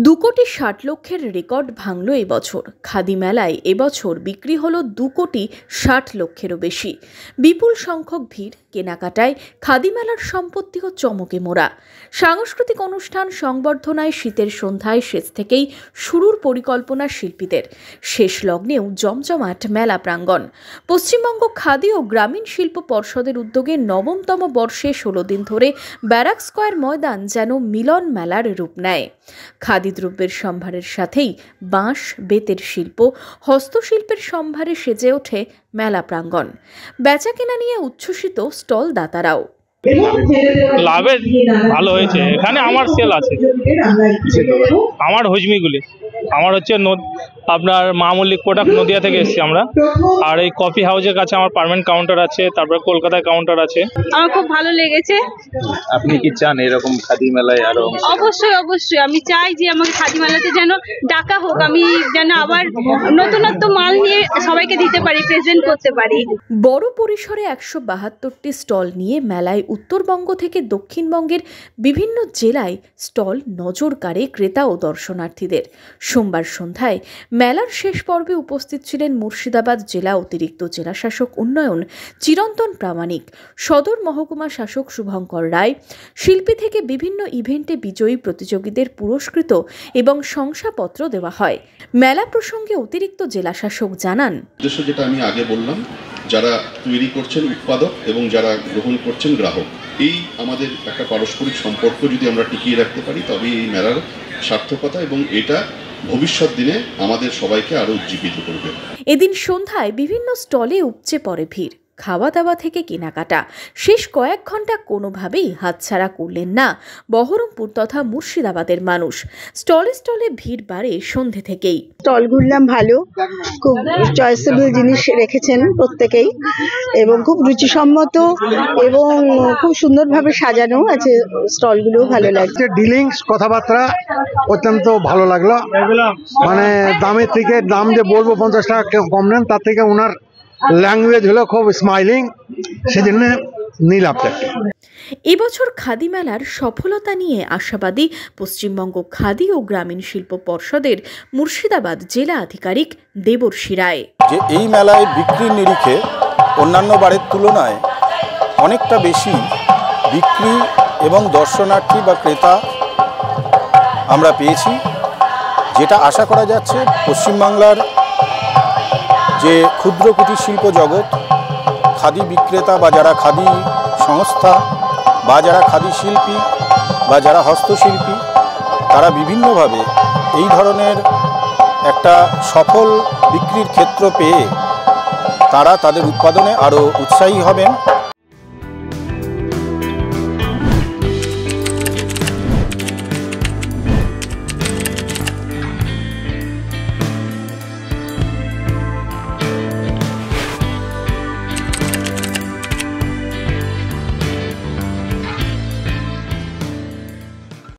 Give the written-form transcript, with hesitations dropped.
2 কোটি 60 লক্ষের রেকর্ড ভাঙল এবছর। খাদি মেলায় এবছর বিক্রি হলো 2 কোটি 60 লক্ষেরও বেশি। বিপুল সংখ্যক ভিড়, কেনাকাটায় খাদি মেলার সম্পত্তিও চমকে মোড়া। সাংস্কৃতিক অনুষ্ঠান, সংবর্ধনায়, শীতের সন্ধ্যায় শেষ থেকেই শুরুর পরিকল্পনা শিল্পীদের। শেষ লগ্নেও জমজমাট মেলা প্রাঙ্গণ। পশ্চিমবঙ্গ খাদি ও গ্রামীণ শিল্প পর্ষদের উদ্যোগে 9তম বর্ষে 16 দিন ধরে ব্যারাক স্কয়ার ময়দান যেন মিলন মেলার রূপ নেয়। খাদি দ্রব্যের সম্ভারের সাথেই বাঁশ, বেতের শিল্প, হস্তশিল্পের সম্ভারে সেজে ওঠে মেলা প্রাঙ্গণ। বেচাকেনা নিয়ে উচ্ছ্বসিত স্টল দাতারাও। লাভের ভালো হয়েছে। এখানে আমার সেল আছে, আমার হজমিগুলি আমার হচ্ছে আপনার মা মল্লিক প্রোডাক্ট নদিয়া থেকে এসেছি আমরা। আর এই কফি হাউসের কাছে আমার পার্মানেন্ট কাউন্টার আছে, তারপরে কলকাতায় কাউন্টার আছে। আমার খুব ভালো লেগেছে। আপনি কি চান এরকম খাদি মেলায় আরো? অবশ্যই আমি চাই যে আমাকে খাদি মেলাতে যেন ডাকা হোক, আমি যেন আবার নতুনত্ব মাল নিয়ে সবাইকে দিতে পারি, প্রেজেন্ট করতে পারি। বড় পরিসরে 172টি স্টল নিয়ে মেলায় উত্তরবঙ্গ থেকে দক্ষিণবঙ্গের বিভিন্ন জেলায় স্টল নজর কাড়ে ক্রেতা ও দর্শনার্থীদের। সোমবার সন্ধ্যায় মেলার শেষ পর্বে উপস্থিত ছিলেন মুর্শিদাবাদ জেলা অতিরিক্ত জেলাশাসক উন্নয়ন চিরন্তন প্রামাণিক, সদর মহকুমা শাসক শুভঙ্কর রায়। শিল্পী থেকে বিভিন্ন ইভেন্টে বিজয়ী প্রতিযোগীদের পুরস্কৃত এবং শংসাপত্র দেওয়া হয়। মেলা প্রসঙ্গে অতিরিক্ত জেলাশাসক জানান, উদ্দেশ্য যেটা আমি আগে বললাম, যারা তৈরি করছেন উৎপাদক এবং যারা গ্রহণ করছেন গ্রাহক, এই আমাদের একটা পারস্পরিক সম্পর্ক যদি আমরা টিকিয়ে রাখতে পারি, তবে এই মেলার সার্থকতা এবং এটা ভবিষ্যৎ দিনে আমাদের সবাইকে আরো উজ্জীবিত করবে। এদিন সন্ধ্যায় বিভিন্ন স্টলে উপচে পড়ে ভিড়। খাওয়া দাওয়া থেকে কেনাকাটা, শেষ কয়েক ঘন্টা কোনোভাবেই হাতছাড়া করলেন না বহরমপুর তথা মুর্শিদাবাদের মানুষ। স্টলে স্টলে ভিড় বাড়ে সন্ধে থেকেই। স্টল ঘুরলাম, ভালো, খুব চয়েসেবল জিনিস রেখেছেন প্রত্যেকেই এবং খুব রুচিসম্মত এবং খুব সুন্দরভাবে সাজানো আছে স্টলগুলো, ভালো লাগছে। ডিলিংস কথাবার্তা অত্যন্ত ভালো লাগলো। মানে দামের থেকে, দাম যে বলবো 50 টাকা কম নেন, তার থেকে ওনার ল্যাঙ্গুয়েজ হলো খুব স্মাইলিং, সেজন্য নিলাম। এবছর খাদি মেলার সফলতা নিয়ে আশাবাদী পশ্চিমবঙ্গ খাদি ও গ্রামীণ শিল্প পর্ষদের মুর্শিদাবাদ জেলা আধিকারিক দেবর্ষী রায়। যে এই মেলায় বিক্রির নিরিখে অন্যান্য বারের তুলনায় অনেকটা বেশি বিক্রি এবং দর্শনার্থী বা ক্রেতা আমরা পেয়েছি, যেটা আশা করা যাচ্ছে পশ্চিমবাংলার যে ক্ষুদ্র কুটির শিল্প জগৎ, খাদি বিক্রেতা বা যারা খাদি সংস্থা বা যারা খাদি শিল্পী বা যারা হস্তশিল্পী, তারা বিভিন্নভাবে এই ধরনের একটা সফল বিক্রির ক্ষেত্র পেয়ে তারা তাদের উৎপাদনে আরও উৎসাহী হবেন।